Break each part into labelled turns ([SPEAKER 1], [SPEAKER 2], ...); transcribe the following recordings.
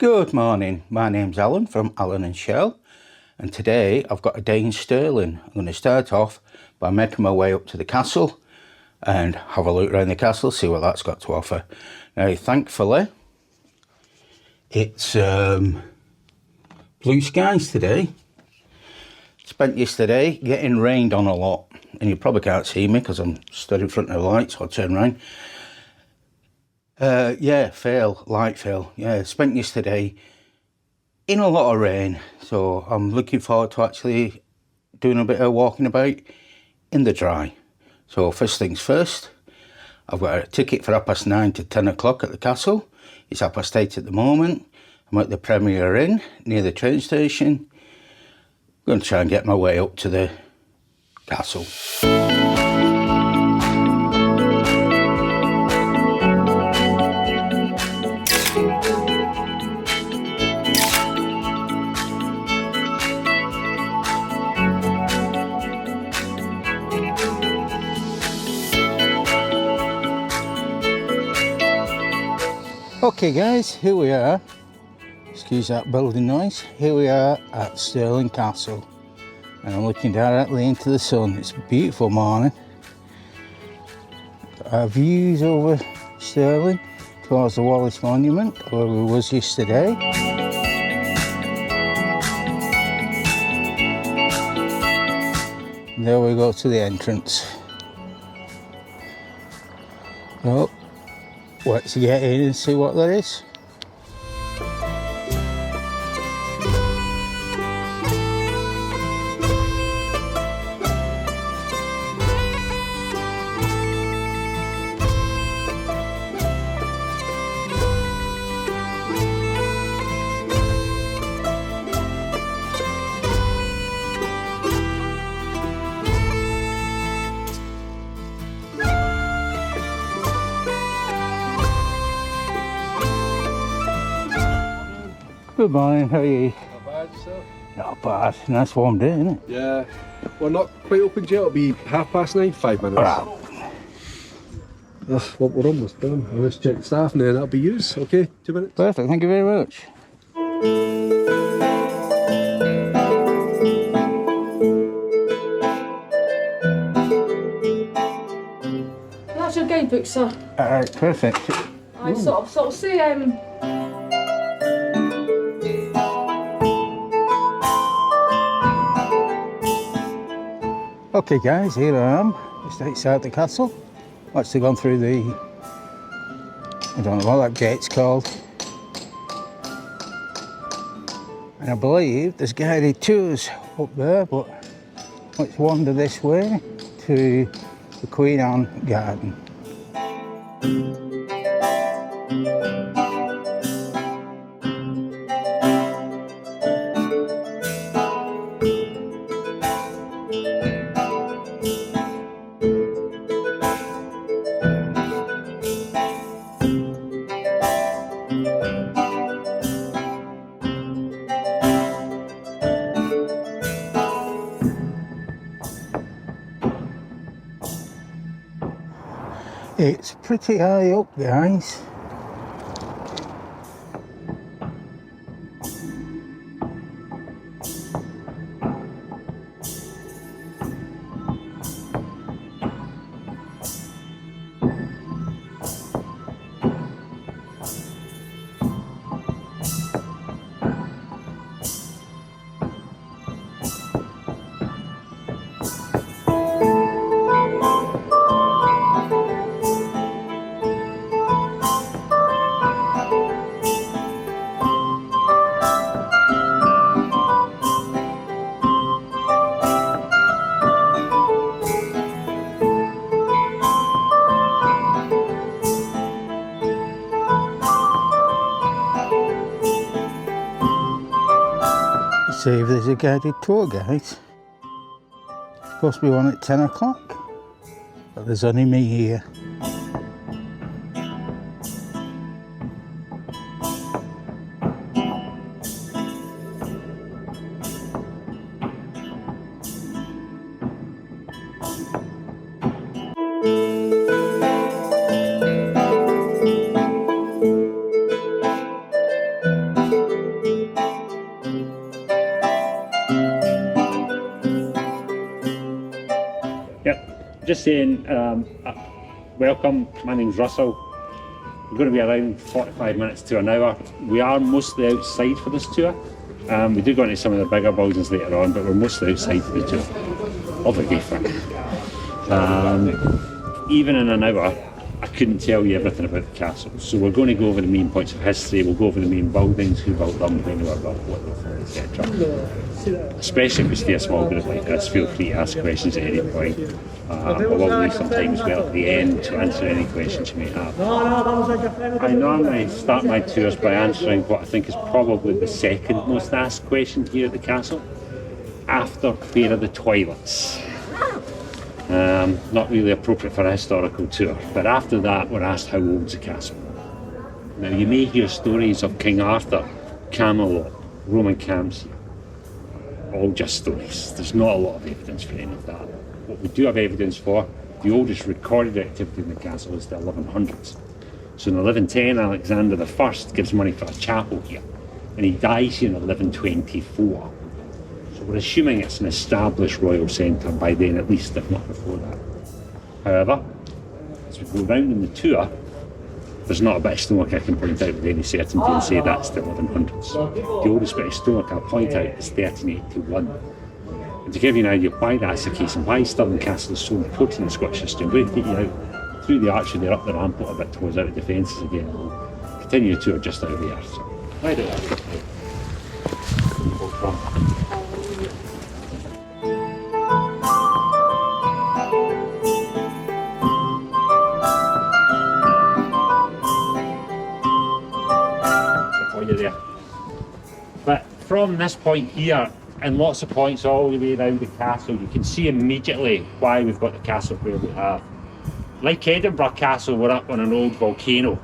[SPEAKER 1] Good morning, my name's Alan from Alan and Shell, and today I've got a day in Stirling. I'm going to start off by making my way up to the castle and have a look around the castle, see what that's got to offer. Now thankfully it's blue skies today. Spent yesterday getting rained on a lot, and you probably can't see me because I'm stood in front of the lights. I'll turn around. Light fail. Yeah, spent yesterday in a lot of rain, so I'm looking forward to actually doing a bit of walking about in the dry. So first things first, I've got a ticket for 9:30 to 10 o'clock at the castle. It's 8:30 at the moment. I'm at the Premier Inn near the train station. I'm going to try and get my way up to the castle. Okay guys, here we are. Excuse that building noise. Here we are at Stirling Castle, and I'm looking directly into the sun. It's a beautiful morning. Our views over Stirling towards the Wallace Monument, where we was yesterday. And there we go to the entrance. So let's get in and see what there is. Good morning, how are you?
[SPEAKER 2] Not bad, yourself?
[SPEAKER 1] Not bad, nice warm day, isn't it?
[SPEAKER 2] Yeah, well, not quite open yet. It'll be 9:30, 5 minutes.
[SPEAKER 1] Right.
[SPEAKER 2] Well, we're almost done. I'll just check the staff and then that'll be yours. Okay, 2 minutes.
[SPEAKER 1] Perfect, thank you very much.
[SPEAKER 3] That's your guidebook, sir.
[SPEAKER 1] Alright, perfect.
[SPEAKER 3] I sort of see
[SPEAKER 1] Okay guys, here I am, just outside the castle. I've actually gone through the, I don't know what that gate's called. And I believe there's guided tours up there, but let's wander this way to the Queen Anne Garden. It's pretty high up, guys. See if there's a guided tour, guys. Supposed to be one at 10 o'clock, but there's only me here.
[SPEAKER 4] just saying, welcome, my name's Russell. We're going to be around 45 minutes to an hour. We are mostly outside for this tour. We do go into some of the bigger buildings later on, but we're mostly outside for the tour. Obviously fun. Even in an hour, I couldn't tell you everything about the castle. So we're going to go over the main points of history, we'll go over the main buildings, who built them, when they were built, what they were for, etc. Especially if we stay a small group like this, feel free to ask questions at any point. But we'll leave some time as well at the end to answer any questions you may have. I normally start my tours by answering what I think is probably the second most asked question here at the castle, after where are the toilets? Not really appropriate for a historical tour, but after that we're asked how old's the castle. Now you may hear stories of King Arthur, Camelot, Roman camps, all just stories. There's not a lot of evidence for any of that. What we do have evidence for, the oldest recorded activity in the castle is the 1100s. So in 1110 Alexander I gives money for a chapel here, and he dies here in 1124. We're assuming it's an established royal centre by then, at least, if not before that. However, as we go round in the tour, there's not a bit of stonework I can point out with any certainty and say that's the 1100s. The oldest bit of stonework I'll point out is 1381. And to give you an idea why that's the case and why Stirling Castle is so important in Scottish history, I'm going to take you out through the archway there, up the ramp a bit towards out of defences again. We'll continue the tour just out of there. So, right out there. There. But from this point here, and lots of points all the way around the castle, you can see immediately why we've got the castle where we have. Like Edinburgh Castle, we're up on an old volcano,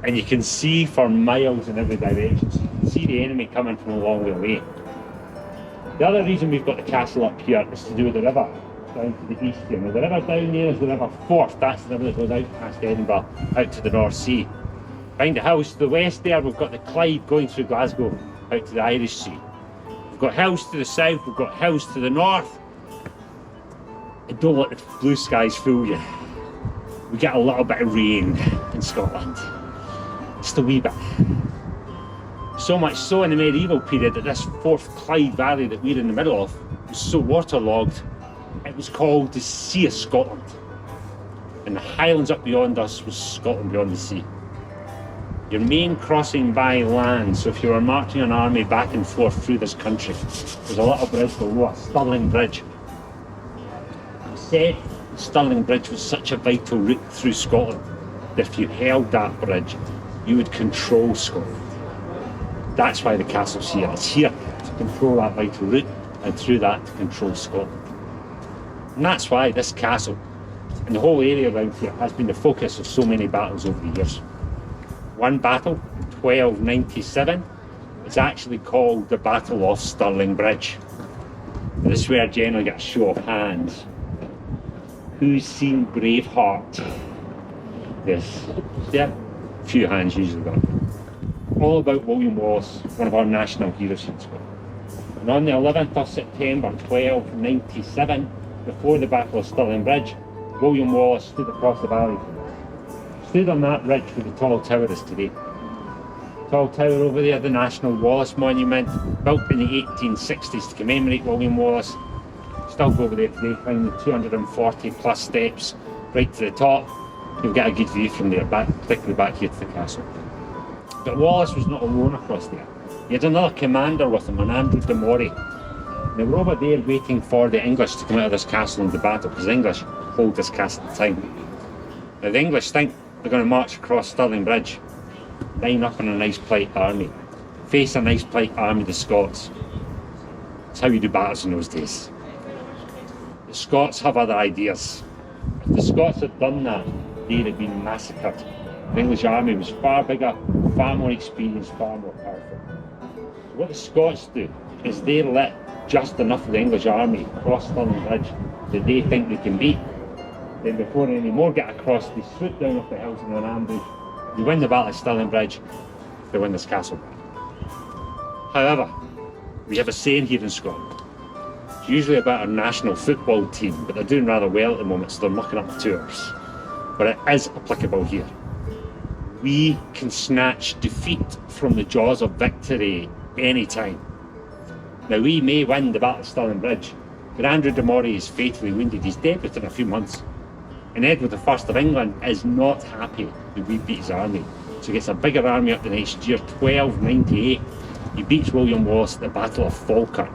[SPEAKER 4] and you can see for miles in every direction, so you can see the enemy coming from a long way away. The other reason we've got the castle up here is to do with the river down to the east here. Now the river down there is the River Forth, that's the river that goes out past Edinburgh, out to the North Sea. Behind the house to the west there, we've got the Clyde going through Glasgow out to the Irish Sea. We've got hills to the south, we've got hills to the north. And don't let the blue skies fool you. We get a little bit of rain in Scotland. Just a wee bit. So much so in the medieval period that this Forth Clyde Valley that we're in the middle of was so waterlogged, it was called the Sea of Scotland. And the Highlands up beyond us was Scotland beyond the sea. Your main crossing by land, so if you were marching an army back and forth through this country, there's a little bridge below us, Stirling Bridge. It said Stirling Bridge was such a vital route through Scotland that if you held that bridge, you would control Scotland. That's why the castle's here. It's here to control that vital route, and through that to control Scotland. And that's why this castle and the whole area around here has been the focus of so many battles over the years. One battle, 1297, is actually called the Battle of Stirling Bridge. And this is where I generally get a show of hands. Who's seen Braveheart? Yes, yeah, few hands usually got. All about William Wallace, one of our national heroes in Scotland. And on the 11th of September 1297, before the Battle of Stirling Bridge, William Wallace stood across the valley. Stood on that ridge where the tall tower is today. Tall tower over there, the National Wallace Monument, built in the 1860s to commemorate William Wallace. Still go over there today, find the 240 plus steps right to the top. You'll get a good view from there, particularly back here to the castle. But Wallace was not alone across there. He had another commander with him, an Andrew de Moray. They were over there waiting for the English to come out of this castle into battle, because the English hold this castle at the time. Now the English think they're going to march across Stirling Bridge, line up in a nice plate army, face a nice plate army of the Scots. That's how you do battles in those days. The Scots have other ideas. If the Scots had done that, they'd have been massacred. The English army was far bigger, far more experienced, far more powerful. So what the Scots do is they let just enough of the English army cross Stirling Bridge that they think they can beat. Then before any more get across, they swoop down off the hills in an ambush. They win the Battle of Stirling Bridge, they win this castle. However, we have a saying here in Scotland. It's usually about our national football team, but they're doing rather well at the moment, so they're mucking up the tours. But it is applicable here. We can snatch defeat from the jaws of victory anytime. Now, we may win the Battle of Stirling Bridge, but Andrew de Moray is fatally wounded. He's dead within a few months. And Edward I of England is not happy that we beat his army. So he gets a bigger army up the next year, 1298. He beats William Wallace at the Battle of Falkirk.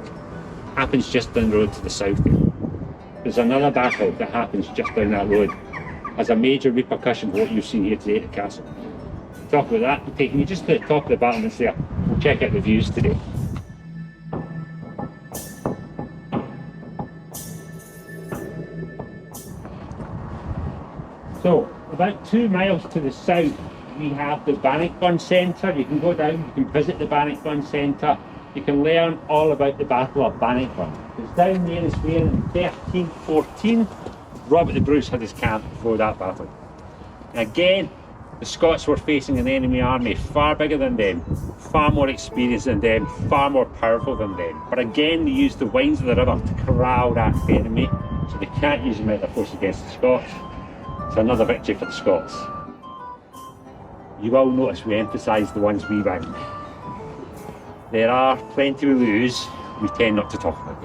[SPEAKER 4] Happens just down the road to the south there. There's another battle that happens just down that road. Has a major repercussion for what you've seen here today at the castle. Talk about that, we're taking you just to the top of the battlements there. We'll check out the views today. So, about 2 miles to the south, we have the Bannockburn Centre. You can go down, you can visit the Bannockburn Centre. You can learn all about the Battle of Bannockburn. It's down there is where in 1314, Robert the Bruce had his camp before that battle. And again, the Scots were facing an enemy army far bigger than them, far more experienced than them, far more powerful than them. But again, they used the winds of the river to corral that enemy, so they can't use them out their force against the Scots. It's another victory for the Scots. You will notice we emphasise the ones we win. There are plenty we lose, we tend not to talk about.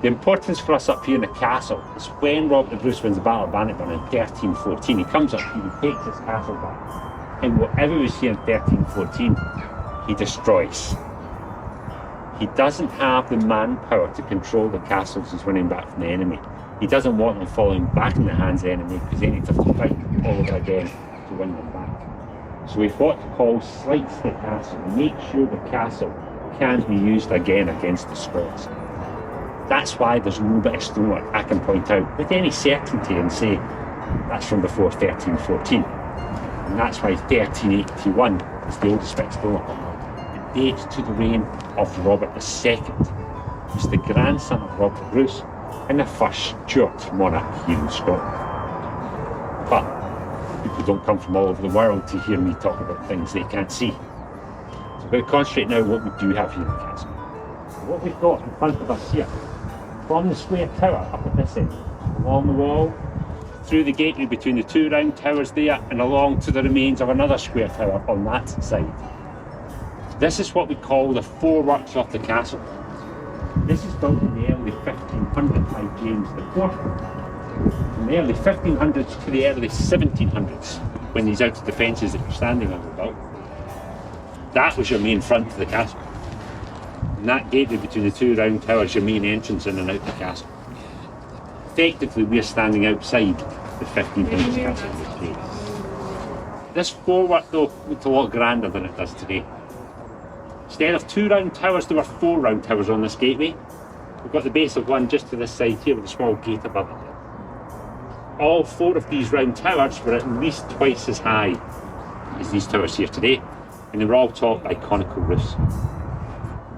[SPEAKER 4] The importance for us up here in the castle is when Robert the Bruce wins the Battle of Bannockburn in 1314, he comes up here and takes his castle back. And whatever was here in 1314, he destroys. He doesn't have the manpower to control the castles he's winning back from the enemy. He doesn't want them falling back in the hands of the enemy because they need to fight all over again to win them back. So we fought to call slights the castle and make sure the castle can be used again against the Scots. That's why there's no bit of stonework I can point out with any certainty and say that's from before 1314. And that's why 1381 is the oldest bit of stonework. It dates to the reign of Robert II, who's the grandson of Robert the Bruce and the first Stuart monarch here in Scotland. But people don't come from all over the world to hear me talk about things they can't see. So we're going to concentrate now on what we do have here in the castle. So what we've got in front of us here, from the square tower up at this end, along the wall, through the gateway between the 2 round towers there, and along to the remains of another square tower on that side. This is what we call the foreworks of the castle. This is built in the early 1500s by James IV. From the early 1500s to the early 1700s, when these outer defences that you're standing on were built. That was your main front of the castle. And that gateway between the 2 round towers, your main entrance in and out the castle. Effectively, we're standing outside the 1500s castle today. This forework, though, looked a lot grander than it does today. Instead of 2 round towers, there were 4 round towers on this gateway. We've got the base of one just to this side here with a small gate above it. All 4 of these round towers were at least twice as high as these towers here today, and they were all topped by conical roofs.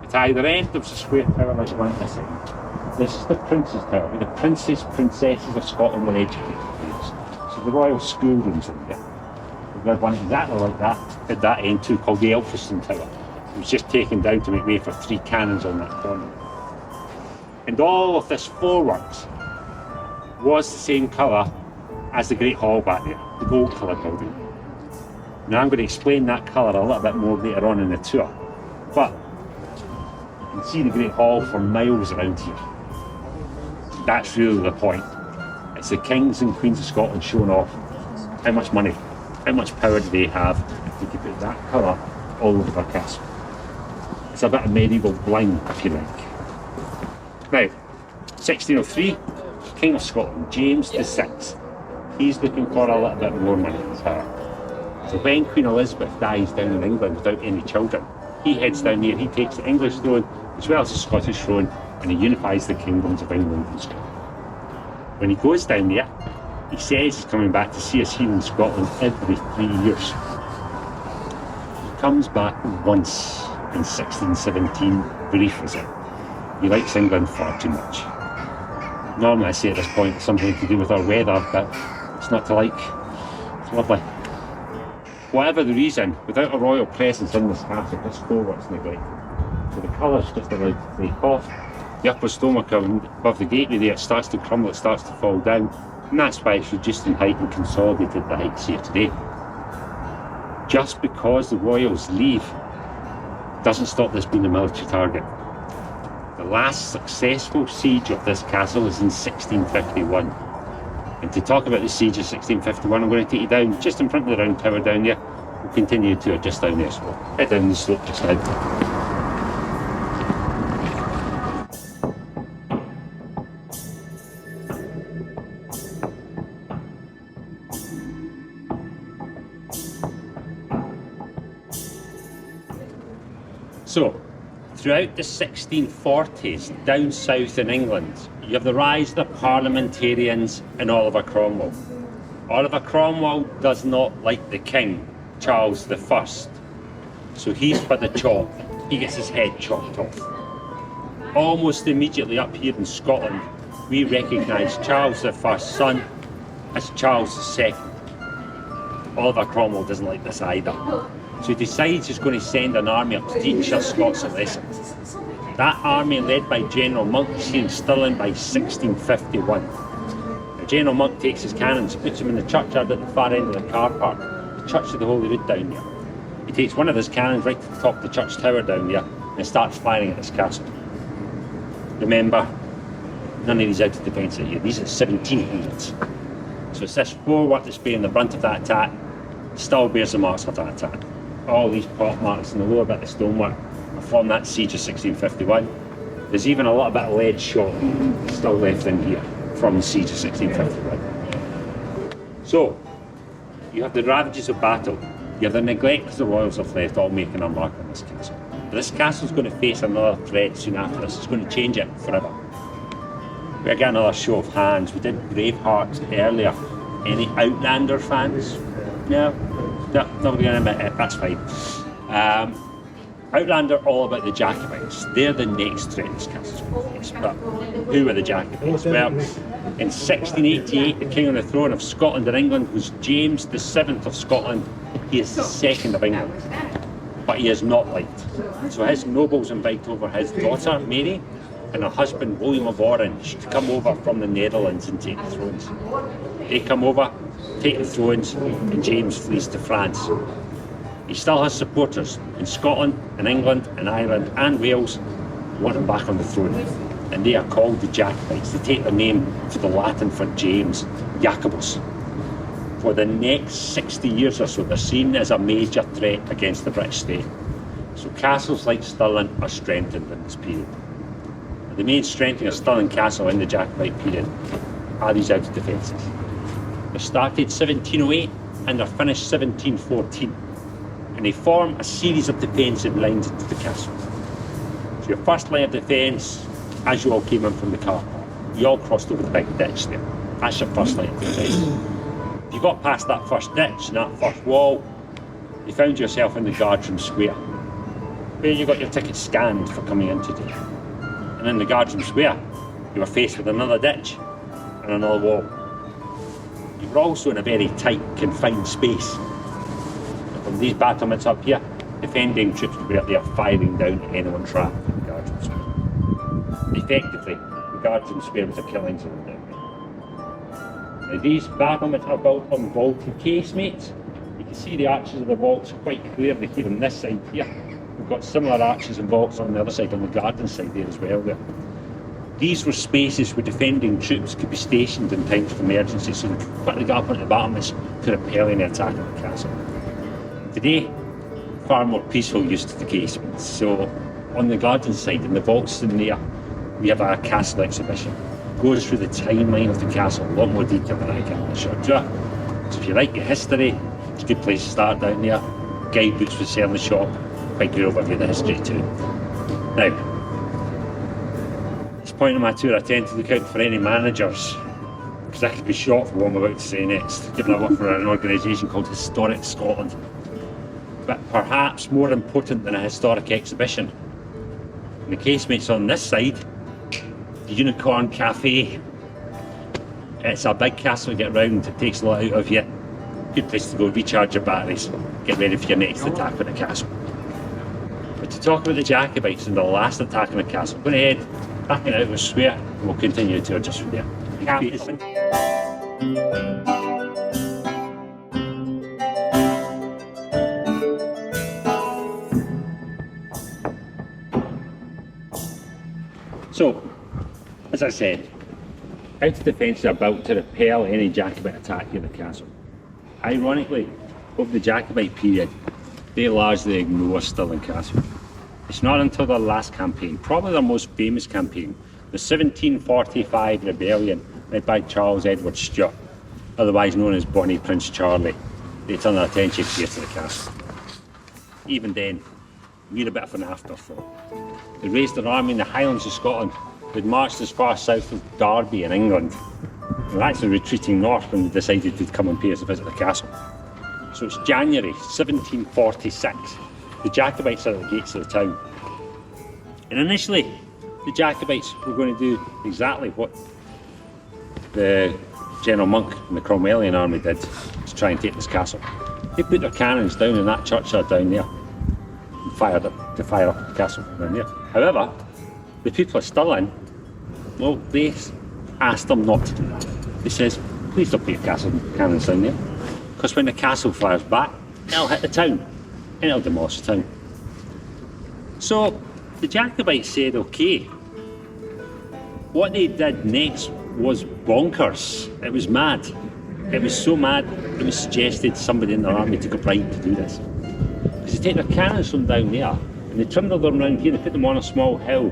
[SPEAKER 4] At either end there was a square tower like the one at this end. This is the Prince's Tower, where the princes, princesses of Scotland were educated. So the royal schoolrooms in there. We had one exactly like that at that end too, called the Elphiston Tower. It was just taken down to make way for 3 cannons on that corner. And all of this foreworks was the same colour as the Great Hall back there, the gold coloured building. Now I'm going to explain that colour a little bit more later on in the tour, but you can see the Great Hall for miles around here. That's really the point. It's the kings and queens of Scotland showing off how much money, how much power do they have if they could put that colour all over their castle. It's a bit of medieval bling, if you like. Now, 1603, King of Scotland, James VI, he's looking for a little bit more money in power. So when Queen Elizabeth dies down in England without any children, he heads down here, he takes the English throne as well as the Scottish throne, and he unifies the kingdoms of England and Scotland. When he goes down there, he says he's coming back to see us here in Scotland every 3 years. He comes back once in 1617, brief visit. He likes England far too much. Normally I say at this point it's something to do with our weather, but it's not to like. It's lovely. Whatever the reason, without a royal presence in this castle, this forework's neglected. So the colour's just allowed to take off. the upper stonework above the gateway there, it starts to crumble, it starts to fall down, and that's why it's reduced in height and consolidated the heights here today. Just because the royals leave doesn't stop this being a military target. The last successful siege of this castle was in 1651. And to talk about the siege of 1651, I'm going to take you down just in front of the round tower down there. We'll continue the tour just down there, so we'll head down the slope just now. So, throughout the 1640s, down south in England, you have the rise of the parliamentarians and Oliver Cromwell. Oliver Cromwell does not like the king, Charles I, so he's for the chop. He gets his head chopped off. Almost immediately up here in Scotland, we recognise Charles I's son as Charles II. Oliver Cromwell doesn't like this either. So he decides he's going to send an army up to teach us Scots a lesson. That army, led by General Monk, is here in Stirling by 1651. Now, General Monk takes his cannons, puts them in the churchyard at the far end of the car park, the Church of the Holy Rood down there. He takes one of his cannons right to the top of the church tower down there and starts firing at this castle. Remember, none of these out of defence are here. These are 1700s. So it's this forward that's bearing the brunt of that attack, still bears the marks of that attack. All these pot marks in the lower bit of stonework are from that siege of 1651. There's even a little bit of lead shot still left in here from the siege of 1651. So, you have the ravages of battle, you have the neglect of the royals have left, all making a mark on this castle. But this castle's going to face another threat soon after this. It's going to change it forever. We're getting another show of hands. We did Braveheart earlier. Any Outlander fans? No? Not going to admit it, that's fine. Outlander all about the Jacobites. They're the next threat this castle's going to face. But who are the Jacobites? Well, in 1688, the king on the throne of Scotland and England was James VII of Scotland. He is the second of England, but he is not liked. So his nobles invite over his daughter, Mary, and her husband, William of Orange, to come over from the Netherlands and take the thrones. They come over, take the thrones, and James flees to France. He still has supporters in Scotland and England and Ireland and Wales who want him back on the throne. And they are called the Jacobites. They take their name from the Latin for James, Jacobus. For the next 60 years or so, they're seen as a major threat against the British state. So castles like Stirling are strengthened in this period. The main strengthening of Stirling Castle in the Jacobite period are these outer defences. They started 1708 and they're finished 1714. And they form a series of defensive lines into the castle. So your first line of defence, as you all came in from the car park, you all crossed over the big ditch there. That's your first line of defence. If you got past that first ditch and that first wall, you found yourself in the guardroom square, where you got your ticket scanned for coming in today. And in the guardroom square, you were faced with another ditch and another wall. You were also in a very tight, confined space. And from these battlements up here, defending troops would be up there firing down at anyone trapped in the guardroom square. Effectively, the guardroom square was a killing zone down there. Now, these battlements are built on vaulted casemates. You can see the arches of the vaults quite clearly here on this side here. We've got similar arches and vaults on the other side, on the garden side there as well there. These were spaces where defending troops could be stationed in times of emergency, so they could quickly get up onto the battlements to repel any attack on the castle. Today, far more peaceful use of the casements. So on the garden side, in the vaults in there, we have a castle exhibition. It goes through the timeline of the castle, a lot more detail than I can in the short tour. So if you like your history, it's a good place to start down there. Guidebooks for sale in the shop. Quite good overview of the history too. Now, at this point in my tour I tend to look out for any managers, because I could be shot for what I'm about to say next, given I work for an organisation called Historic Scotland. But perhaps more important than a historic exhibition, and the casemates on this side, the Unicorn Cafe. It's a big castle to get round, it takes a lot out of you. Good place to go recharge your batteries, get ready for your next attack on the castle. But to talk about the Jacobites and the last attack on the castle, I'm going to head Backing out with swear, and we'll continue to adjust from there. So, as I said, outer defences are built to repel any Jacobite attack here at the castle. Ironically, over the Jacobite period, they largely ignore Stirling Castle. It's not until their last campaign, probably their most famous campaign, the 1745 rebellion led by Charles Edward Stuart, otherwise known as Bonnie Prince Charlie, they turn their attention here to the castle. Even then, we're a bit of an afterthought. They raised their army in the Highlands of Scotland, who'd marched as far south as Derby in England. They were actually retreating north when they decided to come and pay us a visit to the castle. So it's January 1746. The Jacobites are at the gates of the town. And initially, the Jacobites were going to do exactly what the General Monk and the Cromwellian army did to try and take this castle. They put their cannons down in that churchyard down there and fired up to fire up the castle down there. However, the people of Stirling, well, they asked them not to do that. They says, please don't put your castle cannons down there, because when the castle fires back, it'll hit the town and it'll demolish the town. So the Jacobites said, okay. What they did next was bonkers. It was mad. It was so mad, it was suggested somebody in their army took a bribe to do this. Because they take their cannons from down there and they trundle them around here, they put them on a small hill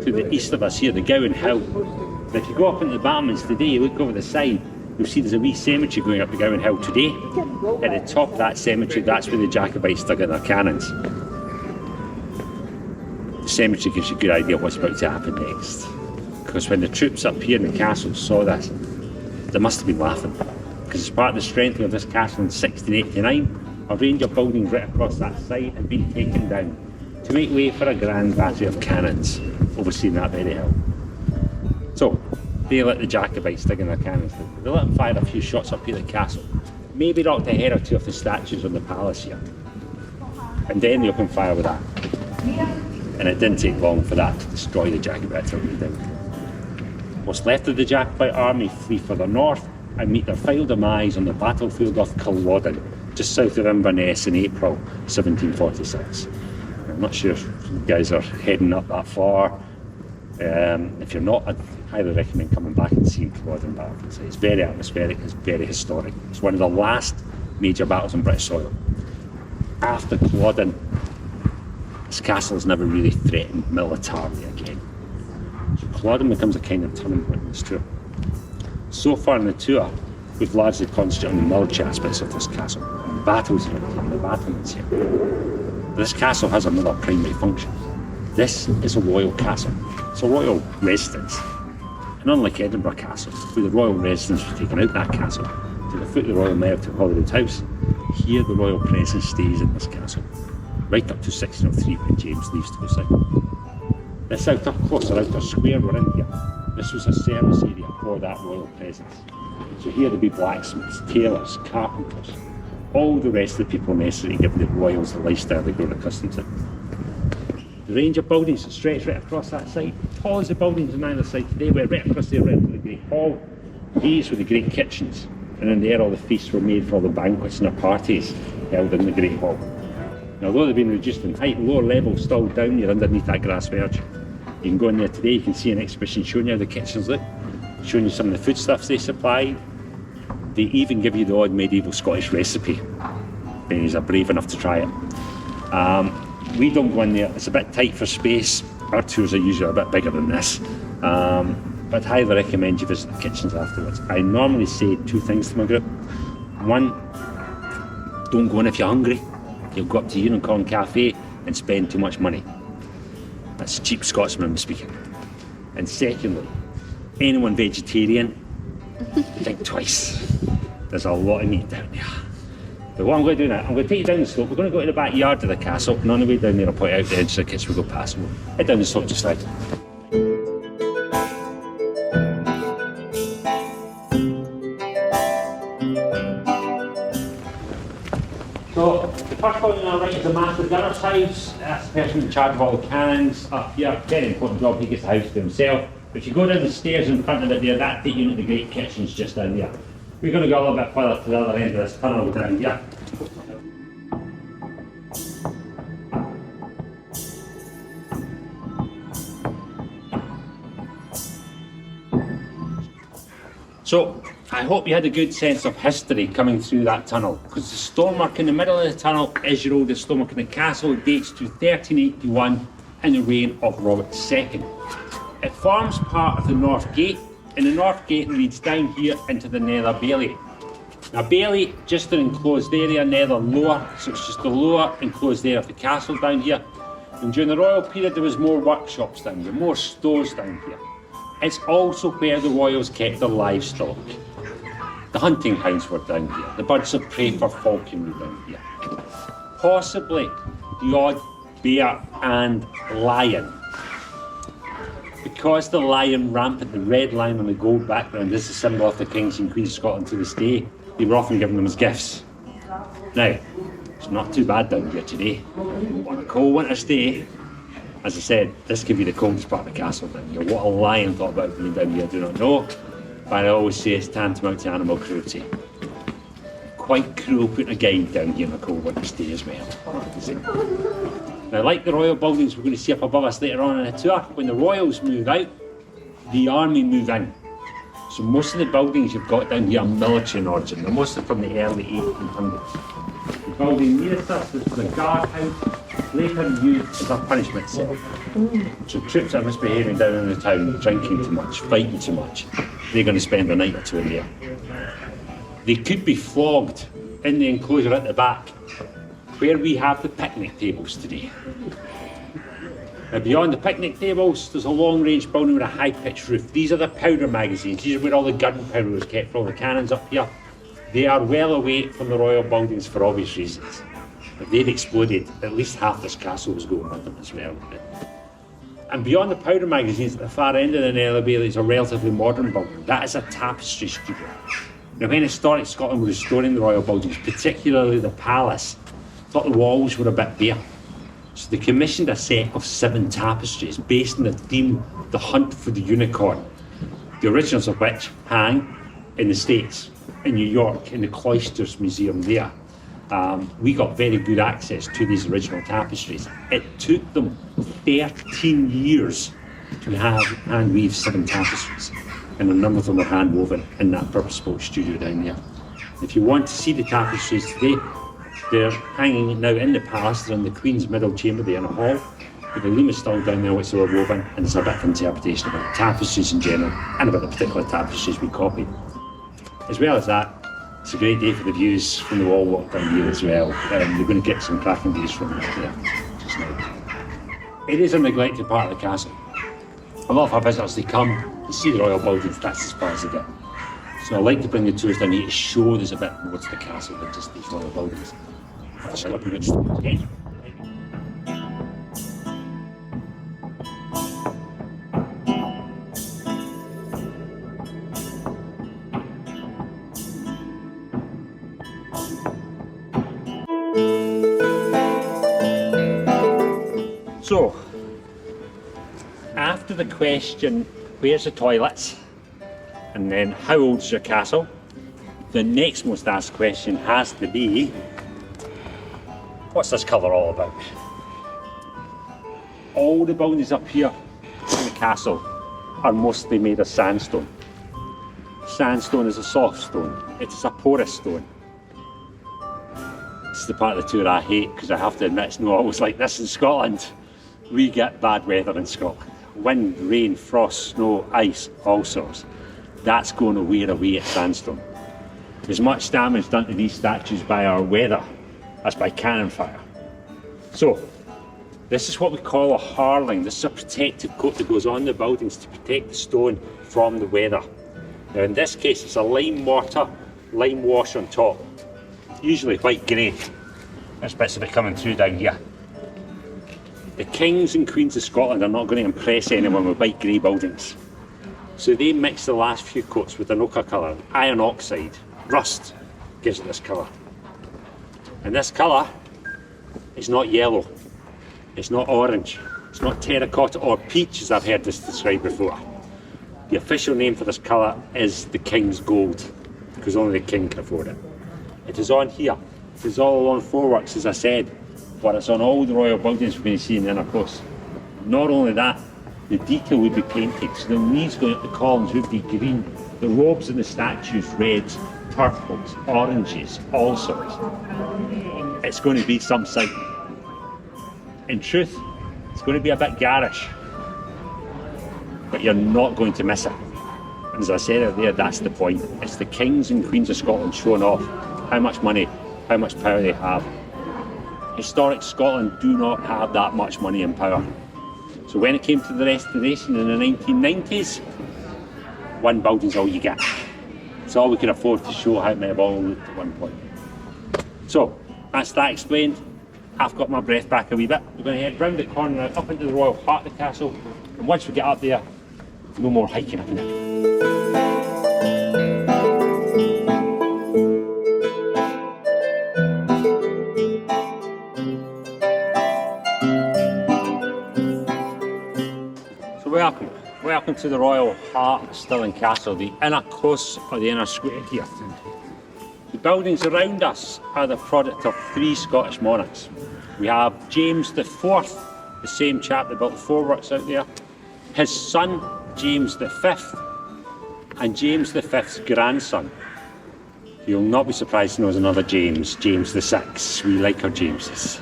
[SPEAKER 4] to the east of us here, the Gowan Hill. And if you go up into the battlements today, you look over the side, you'll see there's a wee cemetery going up the Gowan Hill today. At the top of that cemetery, that's where the Jacobites dug in their cannons. The cemetery gives you a good idea of what's about to happen next. Because when the troops up here in the castle saw this, they must have been laughing. Because as part of the strengthening of this castle in 1689, a range of buildings right across that site had been taken down to make way for a grand battery of cannons overseeing that very hill. So, they let the Jacobites dig in their cannons. They let them fire a few shots up here at the castle, maybe knocked a head or two off the statues on the palace here. And then they opened fire with that. And it didn't take long for that to destroy the Jacobite army down. What's left of the Jacobite army flee further north and meet their final demise on the battlefield of Culloden, just south of Inverness in April 1746. I'm not sure if you guys are heading up that far. If you're not, I'd highly recommend coming back and seeing Culloden battle. It's very atmospheric, it's very historic. It's one of the last major battles on British soil. After Culloden, this castle is never really threatened militarily again. So Culloden becomes a kind of turning point in this tour. So far in the tour, we've largely concentrated on the military aspects of this castle, the battles here, and the battlements here. But this castle has another primary function. This is a royal castle. It's a royal residence. And unlike Edinburgh Castle, where the royal residence was taken out that castle to the foot of the Royal Mare to Holyrood House, here the royal presence stays in this castle, right up to 1603 when James leaves to go south. This outer square we're in here, this was a service area for that royal presence. So here there'd be blacksmiths, tailors, carpenters, all the rest of the people necessary to give the royals the lifestyle they've grown accustomed to. The range of buildings that stretch right across that side, tall as the buildings on either side today, were right across there, right to the Great Hall. These were the great kitchens, and in there all the feasts were made for all the banquets and the parties held in the Great Hall. Now, although they've been reduced in height, lower level still down here underneath that grass verge. You can go in there today, you can see an exhibition showing you how the kitchens look, showing you some of the foodstuffs they supplied. They even give you the odd medieval Scottish recipe, when you're brave enough to try it. We don't go in there, it's a bit tight for space. Our tours are usually a bit bigger than this. But I'd highly recommend you visit the kitchens afterwards. I normally say two things to my group. One, don't go in if you're hungry. You'll go up to Unicorn Cafe and spend too much money. That's cheap Scotsman I'm speaking. And secondly, anyone vegetarian, think twice. There's a lot of meat down there. But what I'm going to do now, I'm going to take you down the slope. We're going to go to the backyard of the castle, and on the way down there I'll point out the edge of the kitchen we'll go past. We'll head down the slope just now. So, the first building on our right is a massive gunner's house, that's the person in charge of all the cannons up here. Very important job, he gets the house to himself. If you go down the stairs in front of it there, that take you into the great kitchen's just down there. We're going to go a little bit further to the other end of this tunnel down here. So, I hope you had a good sense of history coming through that tunnel, because the stonework in the middle of the tunnel is your oldest stonework in the castle. It dates to 1381 in the reign of Robert II. It forms part of the North Gate, and the North Gate leads down here into the Nether Bailey. Now Bailey, just an enclosed area, Nether lower, so it's just the lower enclosed area of the castle down here. And during the royal period there was more workshops down here, more stores down here. It's also where the royals kept their livestock. The hunting hounds were down here, the birds of prey for falconry down here. Possibly the odd bear and lion. Because the lion rampant, the red lion on the gold background, is a symbol of the kings and queens of Scotland to this day, they were often given them as gifts. Now, it's not too bad down here today. On a cold winter's day, as I said, this could be the coldest part of the castle down here. What a lion thought about being down here, I do not know. But I always say it's tantamount to animal cruelty. Quite cruel putting a guide down here on a cold winter's day as well. Now, like the royal buildings we're going to see up above us later on in the tour, when the royals move out, the army move in. So most of the buildings you've got down here are military in origin. They're mostly from the early 1800s. The building nearest us is for the guardhouse, later used as a punishment cell. So troops that are misbehaving down in the town, drinking too much, fighting too much, they're going to spend a night or two in there. They could be flogged in the enclosure at the back, where we have the picnic tables today. Now beyond the picnic tables, there's a long-range building with a high-pitched roof. These are the powder magazines. These are where all the gunpowder was kept for all the cannons up here. They are well away from the royal buildings for obvious reasons. If they'd exploded, at least half this castle was going with them as well. And beyond the powder magazines, at the far end of the Nether Bailey is a relatively modern building. That is a tapestry studio. Now when Historic Scotland were restoring the royal buildings, particularly the palace, thought the walls were a bit bare. So they commissioned a set of 7 tapestries based on the theme, the hunt for the unicorn, the originals of which hang in the States, in New York, in the Cloisters Museum there. We got very good access to these original tapestries. It took them 13 years to hand weave 7 tapestries, and a number of them were hand woven in that purpose-built studio down there. If you want to see the tapestries today, they're hanging now in the palace. They're in the Queen's middle chamber there in a hall, with the loom is still down there which they were woven, and there's a bit of interpretation about tapestries in general and about the particular tapestries we copied. As well as that, it's a great day for the views from the wall walk down here as well. You're going to get some cracking views from there just now. It is a neglected part of the castle. A lot of our visitors, they come to see the royal buildings, that's as far as they get. So I like to bring the tours down here to show there's a bit more to the castle than just these royal buildings. So, after the question, where's the toilets? And then, how old is your castle? The next most asked question has to be, what's this colour all about? All the buildings up here in the castle are mostly made of sandstone. Sandstone is a soft stone. It's a porous stone. This is the part of the tour I hate, because I have to admit it's not always like this in Scotland. We get bad weather in Scotland. Wind, rain, frost, snow, ice, all sorts. That's going to wear away at sandstone. There's much damage done to these statues by our weather as by cannon fire. So, this is what we call a harling. This is a protective coat that goes on the buildings to protect the stone from the weather. Now in this case it's a lime mortar, lime wash on top. Usually white grey. There's bits of it coming through down here. The kings and queens of Scotland are not going to impress anyone with white grey buildings. So they mix the last few coats with an ochre colour, iron oxide, rust gives it this colour. And this colour It's not yellow, it's not orange, it's not terracotta or peach as I've heard this described before. The official name for this colour is the King's Gold, because only the King can afford it. It is on here, it is all along foreworks as I said, but it's on all the royal buildings we're going to see in up close. Not only that, the detail would be painted, so the leaves going up the columns would be green, the robes and the statues reds, purples, oranges, all sorts. It's going to be some sight. In truth, it's going to be a bit garish, but you're not going to miss it. And as I said earlier, that's the point. It's the kings and queens of Scotland showing off how much money, how much power they have. Historic Scotland do not have that much money and power. So when it came to the restoration in the 1990s, one building's all you get. It's all we can afford to show how it may have all looked at one point. So, that's that explained. I've got my breath back a wee bit. We're going to head round the corner now, up into the royal heart of the castle. And once we get up there, no more hiking up in it. Welcome to the royal heart of Stirling Castle, the inner close or the inner square here. The buildings around us are the product of 3 Scottish monarchs. We have James IV, the same chap that built the foreworks out there, his son James V, and James V's grandson. You'll not be surprised to know there's another James VI. We like our Jameses.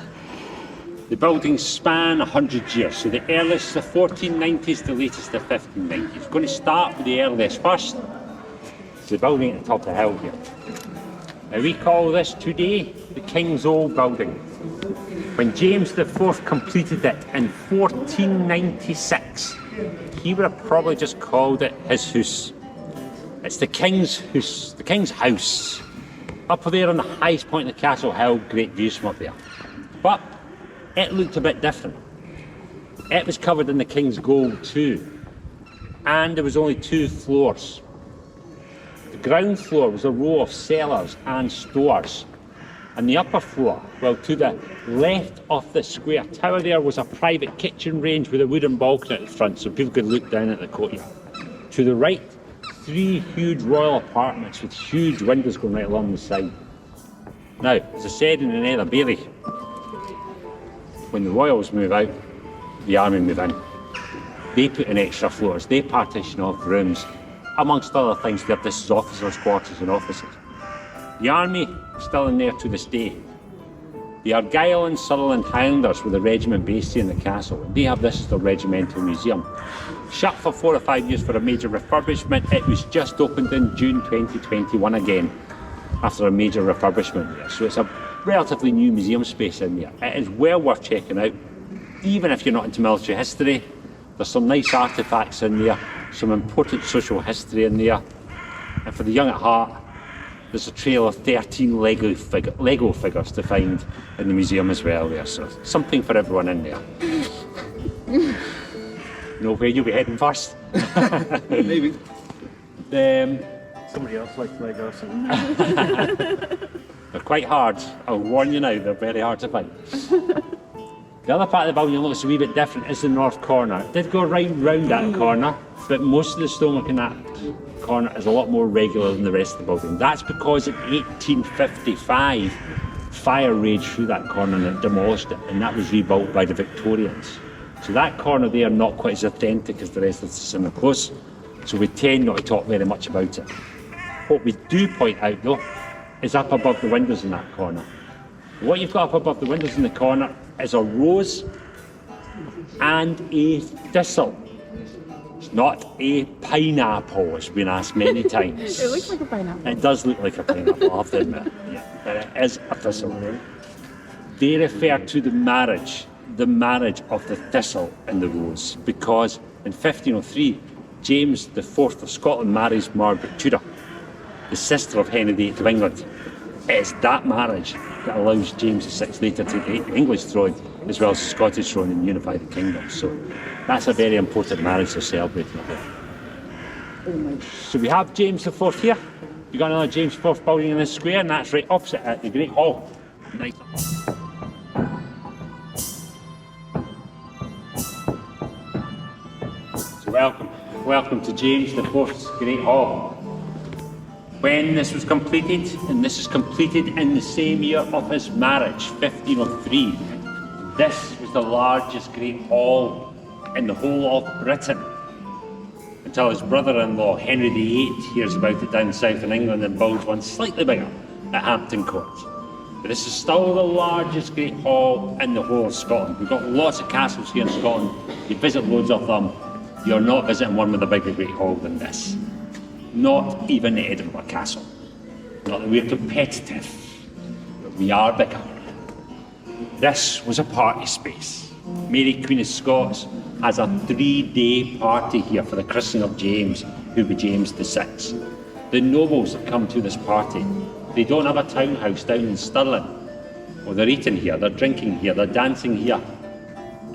[SPEAKER 4] The buildings span 100 years, so the earliest the 1490s, the latest the 1590s. We're going to start with the earliest first. It's the building at the top of the hill here. Now we call this today the King's Old Building. When James IV completed it in 1496, he would have probably just called it his house. It's the King's house, the King's house. Up there on the highest point of the castle hill, great views from up there. But it looked a bit different. It was covered in the King's Gold too, and there was only 2 floors. The ground floor was a row of cellars and stores, and the upper floor, well, to the left of the square tower there was a private kitchen range with a wooden balcony at the front so people could look down at the courtyard. To the right, 3 huge royal apartments with huge windows going right along the side. Now, as I said in the Nether Bailey, when the royals move out, the army move in. They put in extra floors, they partition off rooms. Amongst other things, they have this as officers' quarters and offices. The army is still in there to this day. The Argyll and Sutherland Highlanders were the regiment based here in the castle, and they have this as their regimental museum. Shut for 4 or 5 years for a major refurbishment, it was just opened in June 2021 again, after a major refurbishment there. So it's a relatively new museum space in there. It is well worth checking out, even if you're not into military history. There's some nice artefacts in there, some important social history in there, and for the young at heart, there's a trail of 13 Lego figures to find in the museum as well there, so something for everyone in there. Know where you'll be heading first?
[SPEAKER 2] Maybe.
[SPEAKER 4] Somebody else likes Legos. They're quite hard. I'll warn you now, they're very hard to find. The other part of the building that looks a wee bit different is the north corner. It did go right round that corner, but most of the stonework in that corner is a lot more regular than the rest of the building. That's because in 1855, fire raged through that corner and it demolished it, and that was rebuilt by the Victorians. So that corner there, not quite as authentic as the rest of the cinema close, so we tend not to talk very much about it. What we do point out though, is up above the windows in that corner. What you've got up above the windows in the corner is a rose and a thistle. It's not a pineapple, it's been asked many times.
[SPEAKER 3] It looks like a pineapple.
[SPEAKER 4] It does look like a pineapple, I have to admit. Yeah, but it is a thistle. They refer to the marriage of the thistle and the rose, because in 1503, James IV of Scotland marries Margaret Tudor, the sister of Henry VIII of England. It's that marriage that allows James VI later to take the English throne as well as the Scottish throne and unify the kingdom. So that's a very important marriage they're celebrating up there. So we have James IV here. You've got another James IV building in this square, and that's right opposite it, the Great Hall. Nice. Welcome to James the Fourth's Great Hall. When this was completed, and this is completed in the same year of his marriage, 1503, this was the largest great hall in the whole of Britain. Until his brother-in-law, Henry VIII, hears about it down south in England and builds one slightly bigger at Hampton Court. But this is still the largest great hall in the whole of Scotland. We've got lots of castles here in Scotland. You visit loads of them. You're not visiting one with a bigger great hall than this. Not even Edinburgh Castle. Not that we're competitive, but we are bigger. This was a party space. Mary, Queen of Scots, has a 3-day party here for the christening of James, who be James VI. The nobles that come to this party, they don't have a townhouse down in Stirling. Well, they're eating here, they're drinking here, they're dancing here,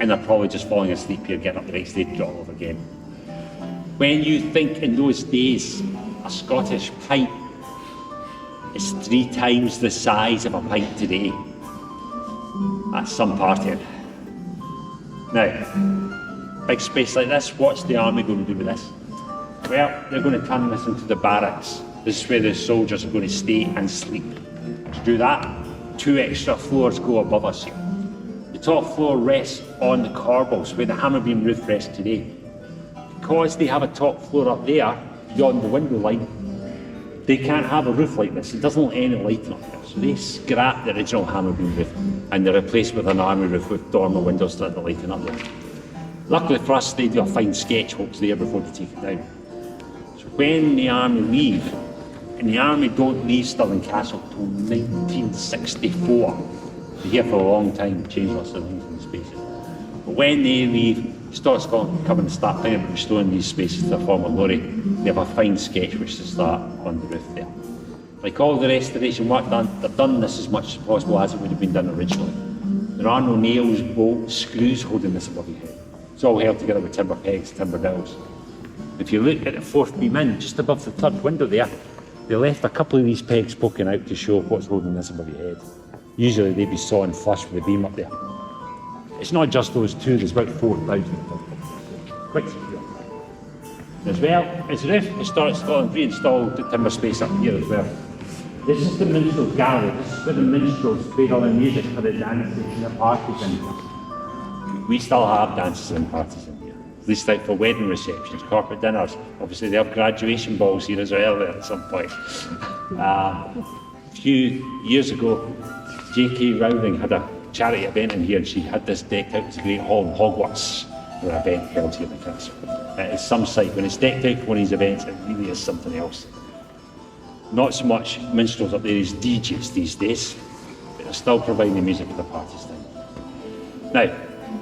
[SPEAKER 4] and they're probably just falling asleep here, getting up the next day to draw off again. When you think in those days, a Scottish pint is 3 times the size of a pint today. That's some partying. Now, big space like this, what's the army going to do with this? Well, they're going to turn this into the barracks. This is where the soldiers are going to stay and sleep. To do that, 2 extra floors go above us here. The top floor rests on the corbels, where the hammer beam roof rests today. Because they have a top floor up there, beyond the window line, they can't have a roof like this. It doesn't let any lighting up there. So they scrap the original hammer beam roof and they replace it with an army roof with dormer windows to let the lighting up there. Luckily for us, they do a fine sketch what's there before they take it down. So when the army leave, and the army don't leave Stirling Castle till 1964. They're here for a long time, change lots of things in the spaces. But when they leave, Historic Scotland come and start thinking about restoring these spaces to their former glory. They have a fine sketch which to start on the roof there. Like all the restoration work done, they've done this as much as possible as it would have been done originally. There are no nails, bolts, screws holding this above your head. It's all held together with timber pegs, timber dowels. If you look at the 4th beam in, just above the 3rd window there, they left a couple of these pegs poking out to show what's holding this above your head. Usually they'd be sawn flush with the beam up there. It's not just those 2, there's about 4,000 of them. Quite secure. As well as the roof, Historic Scotland reinstalled the timber space up here as well. This is the minstrel's gallery. This is where the minstrels played all the music for the dances and the parties in here. We still have dances and parties in here. At least like for wedding receptions, corporate dinners. Obviously they have graduation balls here as well at some point. A few years ago, J.K. Rowling had a charity event in here and she had this decked out as a great hall in Hogwarts for an event held here in the castle. It's some sight. When it's decked out for one of these events, it really is something else. Not so much minstrels up there as DJs these days, but they're still providing the music for the parties now. Now,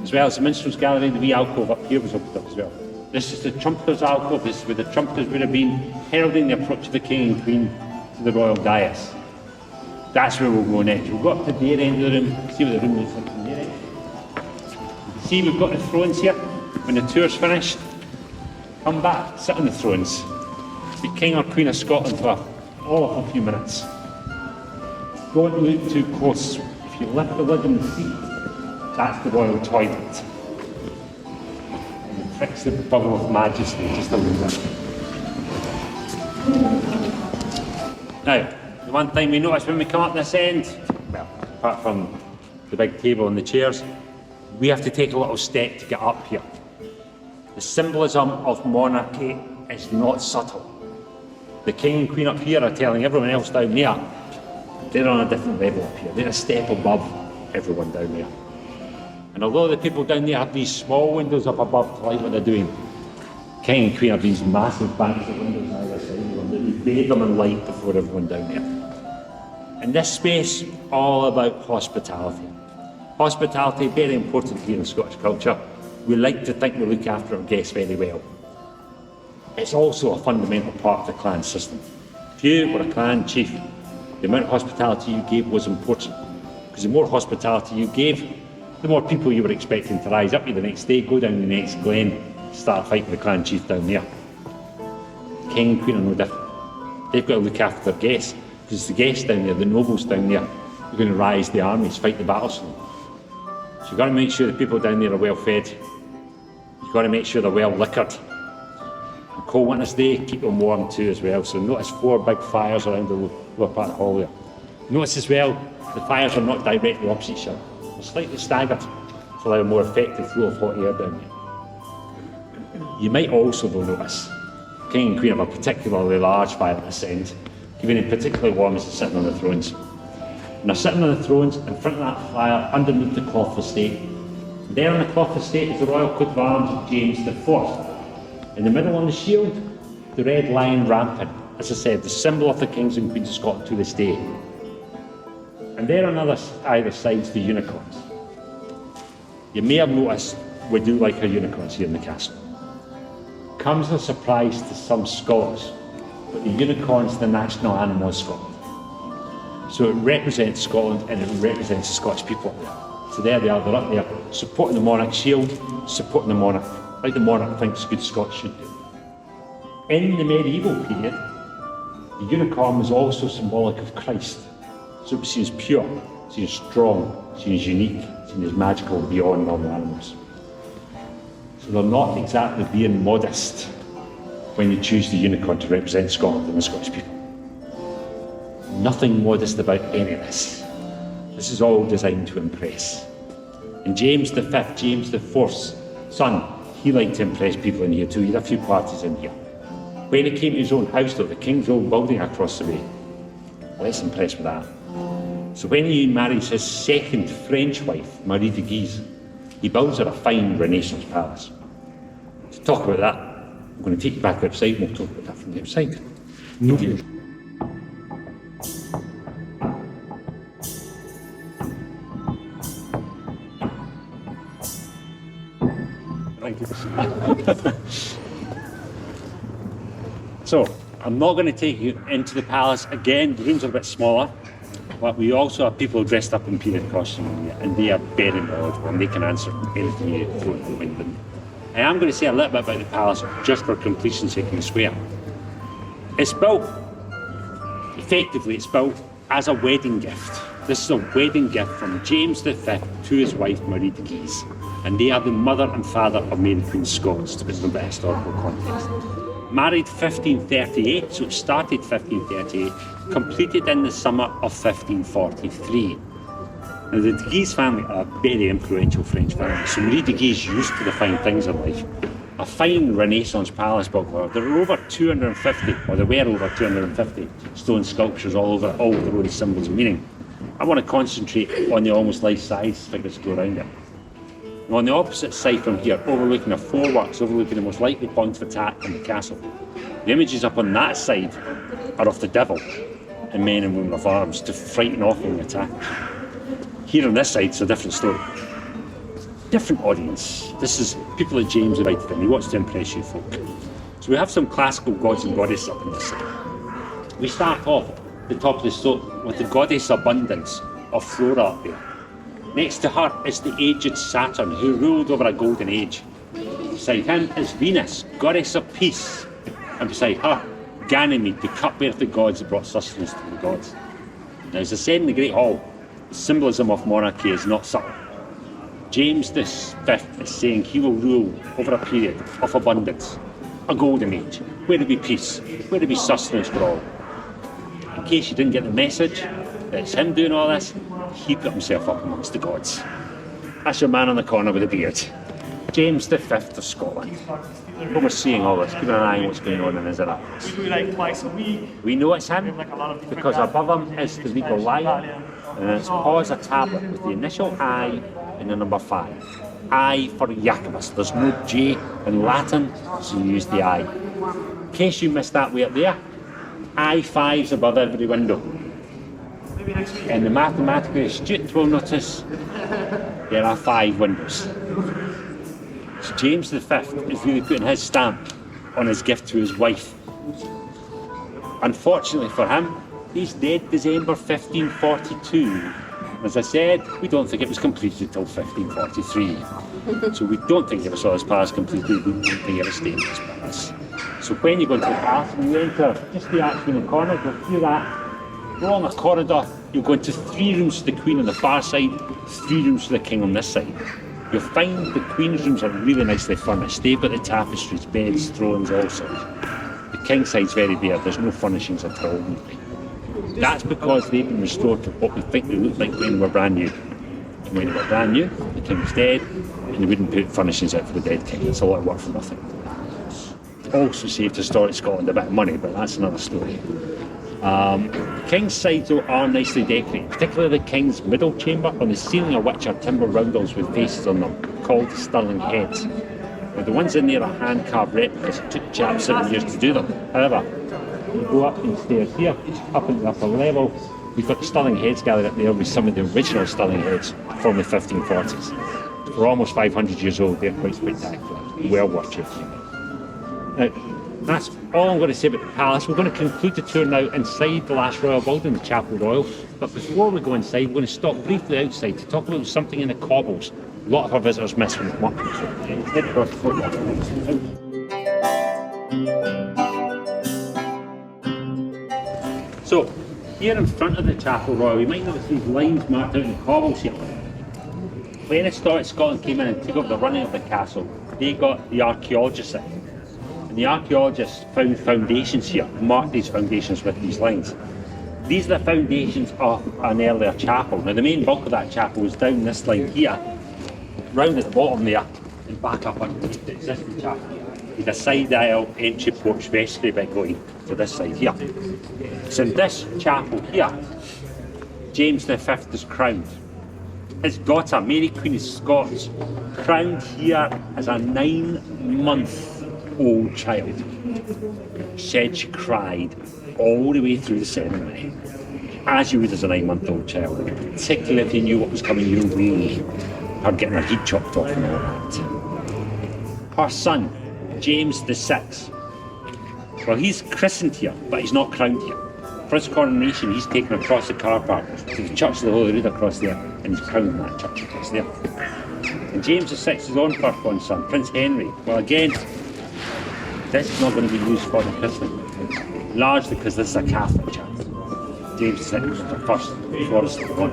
[SPEAKER 4] as well as the minstrels gallery, the wee alcove up here was opened up as well. This is the trumpeters' alcove. This is where the trumpeters would have been heralding the approach of the king and queen to the royal dais. That's where we'll go next. We'll go up to their end of the room, see what the room looks like from their end. You can see we've got the thrones here. When the tour's finished, come back, sit on the thrones. The king or queen of Scotland for all of a few minutes. Don't look too close. If you lift the lid in the seat, that's the royal toilet. And it fix the bubble of majesty just a little bit. Now, the one thing we notice when we come up this end, well, apart from the big table and the chairs, we have to take a little step to get up here. The symbolism of monarchy is not subtle. The king and queen up here are telling everyone else down there, they're on a different level up here. They're a step above everyone down there. And although the people down there have these small windows up above to light what they're doing, king and queen have these massive banks of windows on either side of them that bathe them in light before everyone down there. In this space, all about hospitality. Hospitality, very important here in Scottish culture. We like to think we look after our guests very well. It's also a fundamental part of the clan system. If you were a clan chief, the amount of hospitality you gave was important. Because the more hospitality you gave, the more people you were expecting to rise up you the next day, go down the next glen, start fighting the clan chief down there. King and queen are no different. They've got to look after their guests, because the guests down there, the nobles down there, are going to rise the armies, fight the battles for them. So you've got to make sure the people down there are well fed. You've got to make sure they're well liquored. Cold winter's day, keep them warm too as well. So notice 4 big fires around the lower part of the hall there. Notice as well, the fires are not directly opposite each other. They're slightly staggered to allow a more effective flow of hot air down there. You might also though notice, King and Queen have a particularly large fire at this end, keeping it particularly warm as they're sitting on the thrones. And they're sitting on the thrones in front of that fire underneath the cloth of state. There on the cloth of state is the royal coat of arms of James IV. In the middle on the shield, the red lion rampant, as I said, the symbol of the kings and queens of Scotland to this day. And there on either side's the unicorns. You may have noticed we do like our unicorns here in the castle. Comes as a surprise to some scholars, but the unicorn's the national animal of Scotland. So it represents Scotland and it represents the Scottish people up there. So there they are, they're up there, supporting the monarch's shield, supporting the monarch, like the monarch thinks good Scots should do. In the medieval period, the unicorn was also symbolic of Christ. So it was seen as pure, seen as strong, seen as unique, seen as magical beyond normal animals. So they're not exactly being modest when you choose the unicorn to represent Scotland and the Scottish people. Nothing modest about any of this. This is all designed to impress. And James V, James IV's son, he liked to impress people in here too. He had a few parties in here. When it came to his own house though, the King's old building across the way, less impressed with that. So when he marries his second French wife, Marie de Guise, he builds her a fine Renaissance palace. To talk about that, I'm going to take you back outside and we'll talk about that from the outside. No view. So, I'm not going to take you into the palace again. The rooms are a bit smaller, but we also have people dressed up in period costume here, and they are very knowledgeable and they can answer anything you throw at them. I am going to say a little bit about the palace just for completion's sake and swear. It's built as a wedding gift. This is a wedding gift from James V to his wife Marie de Guise, and they are the mother and father of Mary Queen of Scots, to put it in a bit of historical context. Married 1538, so it started 1538, completed in the summer of 1543. Now the de Guise family are a very influential French family, so Marie de Guise used to the fine things in life. A fine Renaissance palace built for her. There are over 250, or there were over 250 stone sculptures all over, all with their own symbols and meaning. I want to concentrate on the almost life-size figures that go around it. Now on the opposite side from here, overlooking the foreworks, overlooking the most likely point of attack in the castle, the images up on that side are of the devil and men and women of arms to frighten off any attackers. Here on this side, it's a different story. Different audience. This is people that James invited in. He wants to impress you folk. So we have some classical gods and goddesses up on this side. We start off at the top of the slope with the goddess Abundance of Flora up there. Next to her is the aged Saturn, who ruled over a golden age. Beside him is Venus, goddess of peace. And beside her, Ganymede, the cupbearer of the gods that brought sustenance to the gods. Now, as I said in the Great Hall, the symbolism of monarchy is not subtle. James V is saying he will rule over a period of abundance, a golden age, where there be peace, where there be sustenance for all. In case you didn't get the message, that it's him doing all this, he put himself up amongst the gods. That's your man on the corner with the beard. James V of Scotland. Overseeing all this, keeping an eye on what's going on in his era.
[SPEAKER 5] We do like twice a week.
[SPEAKER 4] We know it's him
[SPEAKER 5] Like a lot of different
[SPEAKER 4] because above him is the regal lion, and its paw is a tablet with the initial I and the number 5. I for Jacobus. There's no J in Latin, so you use the I. In case you missed that way up there, I5's above every window.
[SPEAKER 5] Maybe next week.
[SPEAKER 4] And the mathematically astute will notice there are 5 windows. So James V is really putting his stamp on his gift to his wife. Unfortunately for him, he's dead December 1542. As I said, we don't think it was completed till 1543. So we don't think he ever saw his palace completed, we don't think he ever stayed in his palace. So when you go into the palace and you enter just the archway in the corner, go through that, go along a corridor, you'll go into 3 rooms for the Queen on the far side, 3 rooms for the King on this side. You'll find the Queen's rooms are really nicely furnished. They've got the tapestries, beds, thrones, all sorts. The King's side's very bare, there's no furnishings at all. That's because they've been restored to what we think they looked like when they were brand new. And when they were brand new, the King was dead, and you wouldn't put furnishings out for the dead King. It's a lot of work for nothing. Also saved Historic Scotland a bit of money, but that's another story. The King's sides though are nicely decorated, particularly the King's middle chamber, on the ceiling of which are timber roundels with faces on them, called Stirling heads. Now, the ones in there are hand-carved replicas. It took chaps 7 years to do them. However, you go up these stairs here, up at the upper level, you've got the Stirling heads gathered up there with some of the original Stirling heads from the 1540s. They're almost 500 years old, they're quite spectacular, well worth checking out. Now, that's all I'm going to say about the palace. We're going to conclude the tour now inside the last royal building, the Chapel Royal. But before we go inside, we're going to stop briefly outside to talk about something in the cobbles. A lot of our visitors miss when they come up. Head across the courtyard. So, here in front of the Chapel Royal, you might notice these lines marked out in the cobbles here. When Historic Scotland came in and took over the running of the castle, they got the archaeologists in. And the archaeologists found foundations here, marked these foundations with these lines. These are the foundations of an earlier chapel. Now the main bulk of that chapel was down this line here, round at the bottom there, and back up underneath the existing chapel. With a side aisle, entry porch, vestry bit going to this side here. So in this chapel here, James V is crowned. His daughter, Mary Queen of Scots, crowned here as a 9-month-old child. Said she cried all the way through the ceremony, as you would as a 9-month-old child, particularly if you knew what was coming your way, her getting her head chopped off and all that. Her son, James VI, well, he's christened here, but he's not crowned here. For his coronation, he's taken across the car park to the Church of the Holy Rood across there, and he's crowned in that church across there. And James VI's own firstborn son, Prince Henry, well, again, this is not going to be used for the christening, largely because this is a Catholic chapel. James VI was the first Protestant one.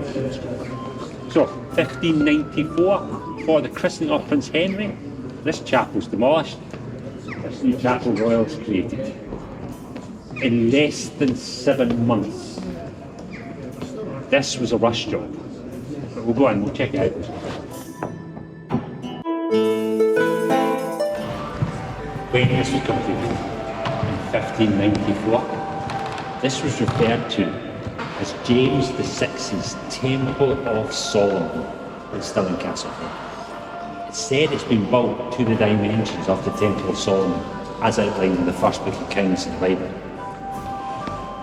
[SPEAKER 4] So, 1594, for the christening of Prince Henry, this chapel's demolished. This new Chapel Royal is created. In less than 7 months. This was a rush job. But we'll go on, we'll check it out. When this was completed, in 1594, this was referred to as James VI's Temple of Solomon in Stirling Castle. It's said it's been built to the dimensions of the Temple of Solomon, as outlined in the first book of Kings in the Bible.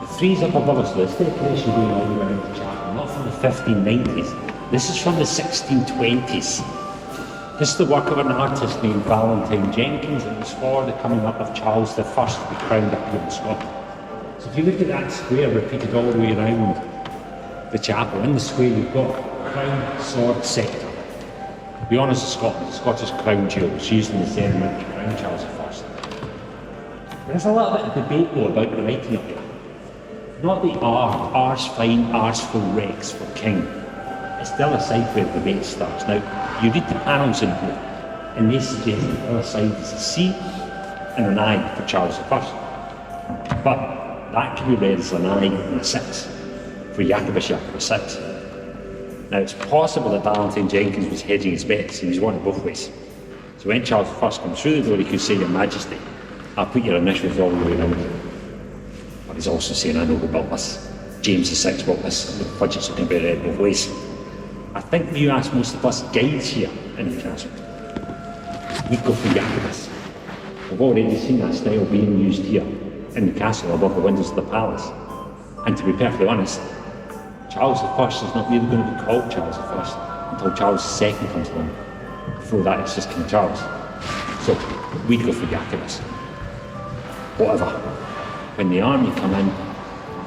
[SPEAKER 4] The frieze up above us, this decoration going all the way around the chapel, not from the 1590s, this is from the 1620s. This is the work of an artist named Valentine Jenkins, and it was for the coming up of Charles I to be crowned up here in Scotland. So if you look at that square repeated all the way around the chapel, in the square you've got crown, sword, sceptre. The honours of Scotland, the Scottish crown jewels used in the ceremony to crown Charles I. There's a little bit of debate though about the writing up there. Not the R's fine, R's for Rex for King. It's still a side where the debate starts. Now, you read the panels in here, and they suggest that the other side is a C and an I for Charles I. But that can be read as an I and a 6 for Jacobus VI. Now, it's possible that Valentine Jenkins was hedging his bets, and he's won it both ways. So when Charles I comes through the door, he could say, Your Majesty, I'll put your initials all the way around it. But he's also saying, I know who built this. James VI built this, and the budgets can be read both ways. I think you ask most of us guides here in the castle. We go for Jacobus. We've already seen that style being used here in the castle above the windows of the palace. And to be perfectly honest, Charles I is not really going to be called Charles I until Charles II comes along. Before that, it's just King Charles. So we go for Jacobus. Whatever. When the army come in,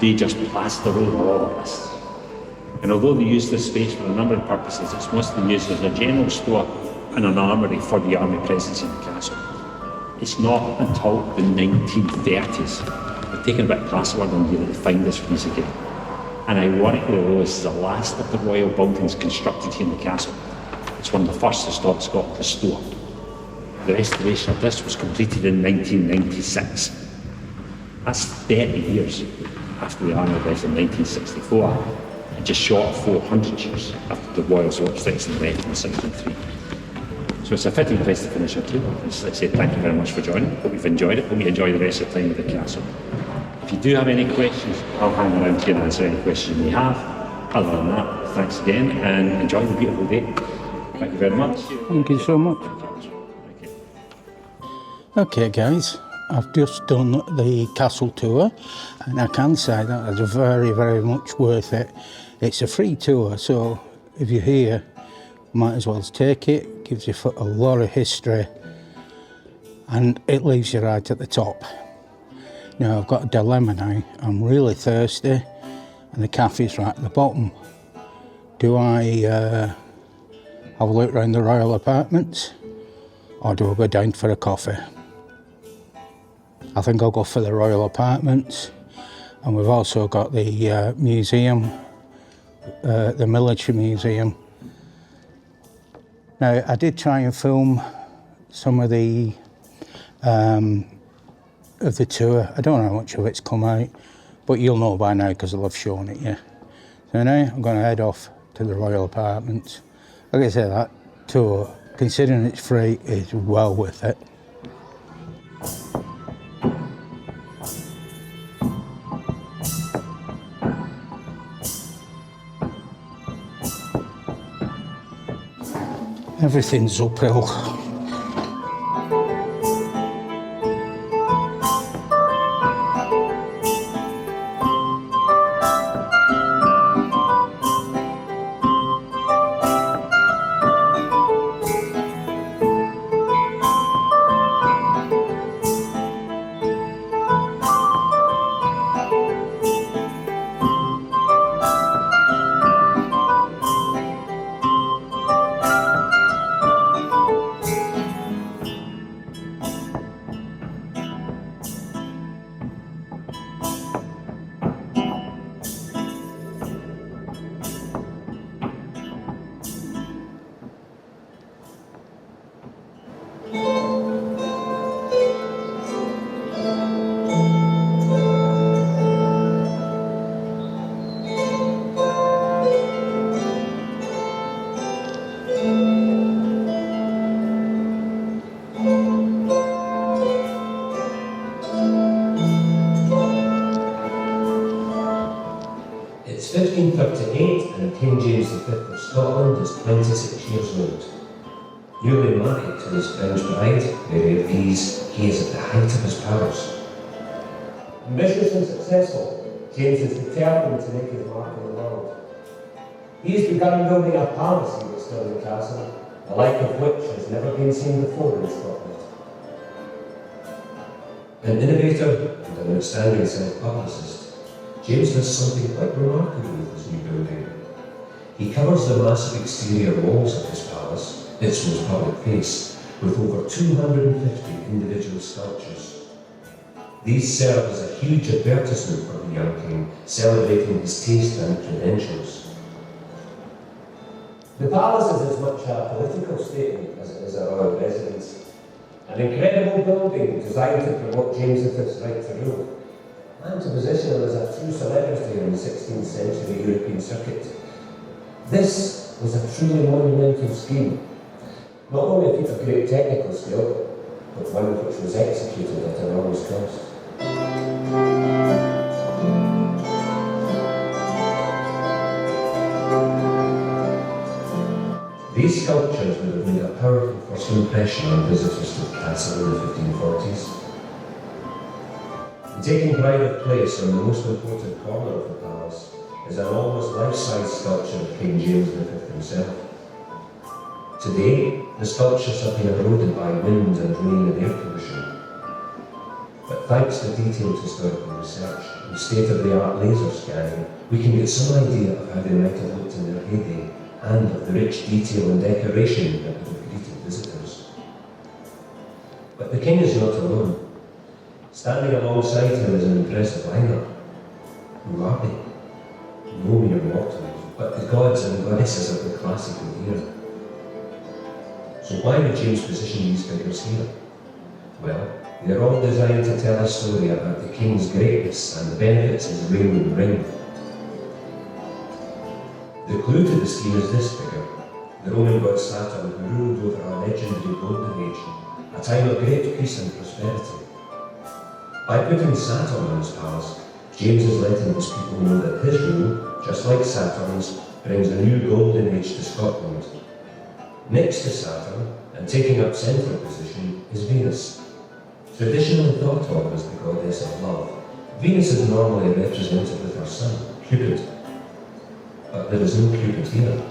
[SPEAKER 4] they just plaster over all of this. And although they use this space for a number of purposes, it's mostly used as a general store and an armoury for the army presence in the castle. It's not until the 1930s, we're taking a bit of class word on here, that they find this frieze again. And ironically, though, this is the last of the royal buildings constructed here in the castle. It's one of the first historic Scotland restored. The restoration of this was completed in 1996. That's 30 years after the army left in 1964, and just short of 400 years after the Royal Swords left in 1603. So it's a fitting place to finish our tour. Let's say thank you very much for joining. Hope you've enjoyed it. Hope you enjoy the rest of the time with the castle. If you do have any questions, I'll hang around here and answer any questions you may have. Other than that, thanks again and enjoy the beautiful day. Thank you very much.
[SPEAKER 1] Thank you so much. Okay guys, I've just done the castle tour and I can say that it's very, very much worth it. It's a free tour, so if you're here, might as well take it. Gives you a lot of history and it leaves you right at the top. Now I've got a dilemma now. I'm really thirsty and the cafe's right at the bottom. Do I have a look around the royal apartments or do I go down for a coffee? I think I'll go for the royal apartments, and we've also got the museum, the military museum. Now I did try and film some of the tour. I don't know how much of it's come out, but you'll know by now because I'll have shown it you. So now I'm going to head off to the royal apartments. Like I said, that tour, considering it's free, is well worth it. Everything's uphill.
[SPEAKER 6] It's 1538 and King James V of Scotland is 26 years old. Newly married to his French bride, Mary of Guise, he is at the height of his powers. Ambitious and successful, James is determined to make his mark in the world. He has begun building a palace here at Stirling Castle, the like of which has never been seen before in Scotland. An innovator and an outstanding self-publicist, James does something quite remarkable with his new building. He covers the massive exterior walls of his palace, its most public face, with over 250 individual sculptures. These serve as a huge advertisement for the young king, celebrating his taste and credentials. The palace is as much a political statement as it is a royal residence. An incredible building designed to promote James V's right to rule, and to position him as a true celebrity on the 16th century European circuit. This was a truly monumental scheme, not only a feat of great technical skill, but one which was executed at enormous cost. These sculptures would have made a powerful first impression on visitors to the castle in the 1540s. Taking pride of place on the most important corner of the palace is an almost life-size sculpture of King James V himself. Today, the sculptures have been eroded by wind and rain and air pollution. But thanks to detailed historical research and state-of-the-art laser scanning, we can get some idea of how they might have looked in their heyday and of the rich detail and decoration that would have greeted visitors. But the king is not alone. Standing alongside him is an impressive lineup. Who are they? No mere mortals, but the gods and goddesses of the classical era. So why would James position these figures here? Well, they're all designed to tell a story about the king's greatness and the benefits his reign would bring. The clue to the scheme is this figure, the Roman god Saturn, who ruled over a legendary golden age, a time of great peace and prosperity. By putting Saturn on his palace, James is letting his people know that his rule, just like Saturn's, brings a new golden age to Scotland. Next to Saturn, and taking up central position, is Venus. Traditionally thought of as the goddess of love, Venus is normally represented with her son, Cupid. But there is no Cupid here.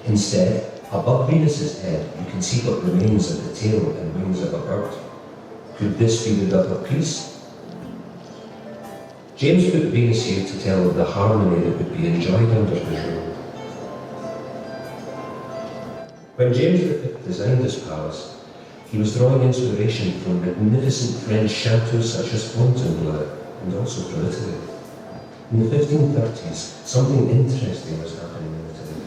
[SPEAKER 6] Instead, above Venus's head, you can see what remains of the tail and wings of a bird. Could this be the dove of peace? James put Venus here to tell of the harmony that would be enjoyed under his rule. When James V designed his palace, he was drawing inspiration from magnificent French chateaux such as Fontainebleau and also from Italy. In the 1530s, something interesting was happening in Italy.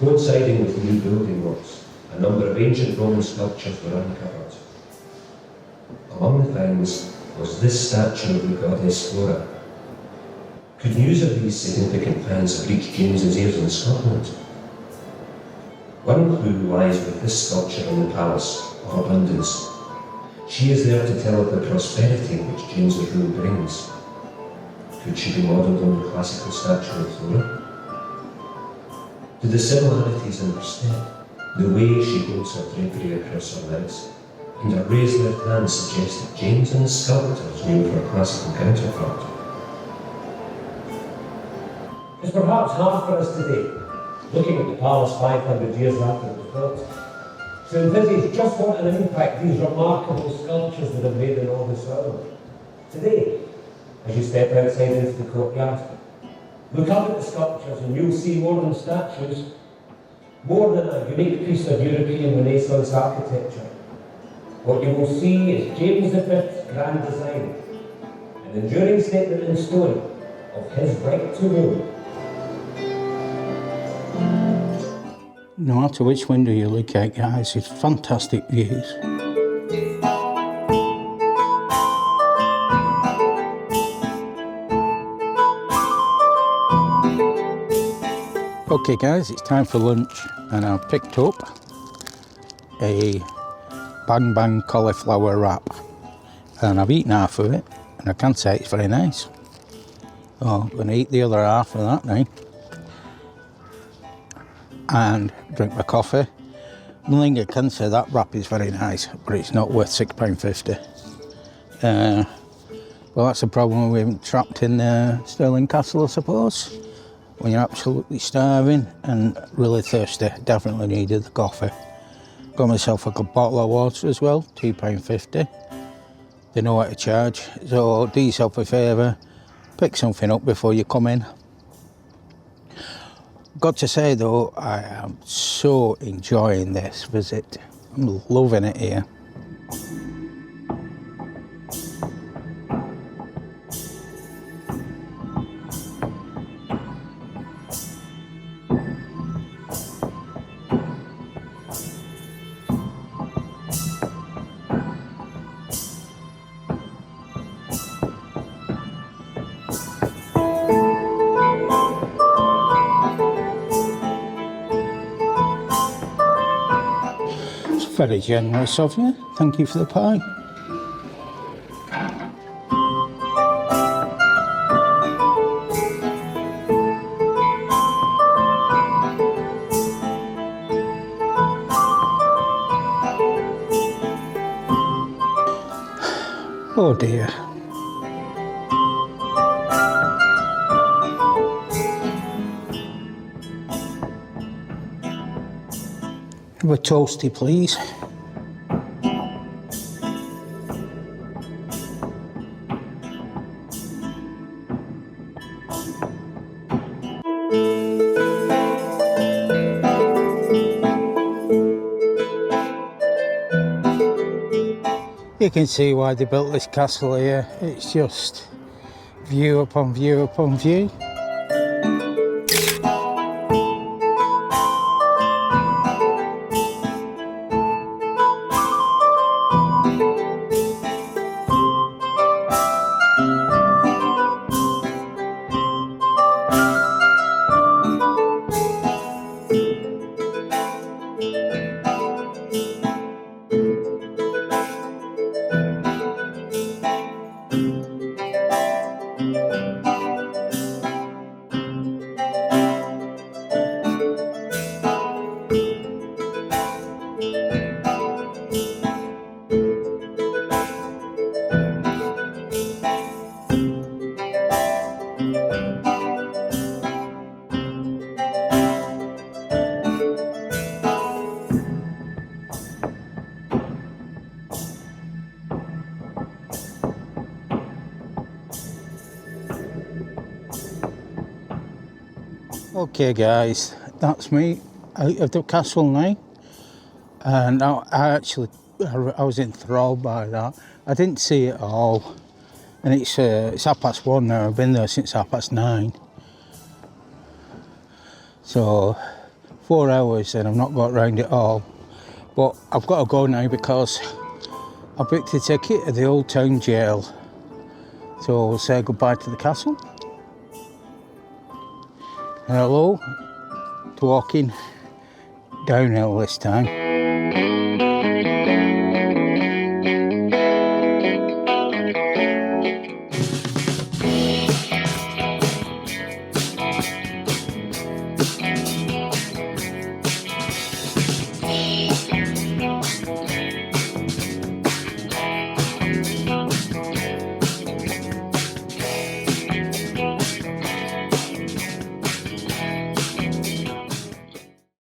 [SPEAKER 6] Coinciding with new building works, a number of ancient Roman sculptures were uncovered. Among the finds was this statue of the goddess Flora. Could news of these significant finds have reached James's ears in Scotland? One clue lies with this sculpture in the palace of abundance. She is there to tell of the prosperity which James's rule brings. Could she be modelled on the classical statue of Flora? Do the similarities in her step, the way she holds her drapery across her legs, and her raised left hand suggest that James and his sculptors knew for a classical counterpart?
[SPEAKER 7] It's perhaps hard for us today, looking at the palace 500 years after it was built, to envisage just what an impact these remarkable sculptures would have made in all the soil. Today, as you step outside into the courtyard, look up at the sculptures and you'll see more than statues, more than a unique piece of European Renaissance architecture. What you will see is James V's grand design, an enduring statement in stone of his right to rule.
[SPEAKER 1] No matter which window you look at, guys, it's fantastic views. Okay guys, it's time for lunch and I've picked up a bang bang cauliflower wrap and I've eaten half of it and I can say it's very nice. So I'm going to eat the other half of that now and drink my coffee. One thing I can say, that wrap is very nice, but it's not worth £6.50. Well, that's the problem with being trapped in Stirling Castle, I suppose. When you're absolutely starving and really thirsty, definitely needed the coffee. Got myself a bottle of water as well, £2.50. They know what to charge, so do yourself a favour, pick something up before you come in. Got to say though, I am so enjoying this visit. I'm loving it here. Very generous of you. Thank you for the pie. Oh dear. Have a toasty, please. You can see why they built this castle here. It's just view upon view upon view. Okay guys, that's me out of the castle now, and I was enthralled by that. I didn't see it all, and it's 1:30 now. I've been there since 9:30, so 4 hours and I've not got round it all. But I've got to go now because I booked a ticket at the Old Town Jail, so we'll say goodbye to the castle. Hello to walking downhill this time.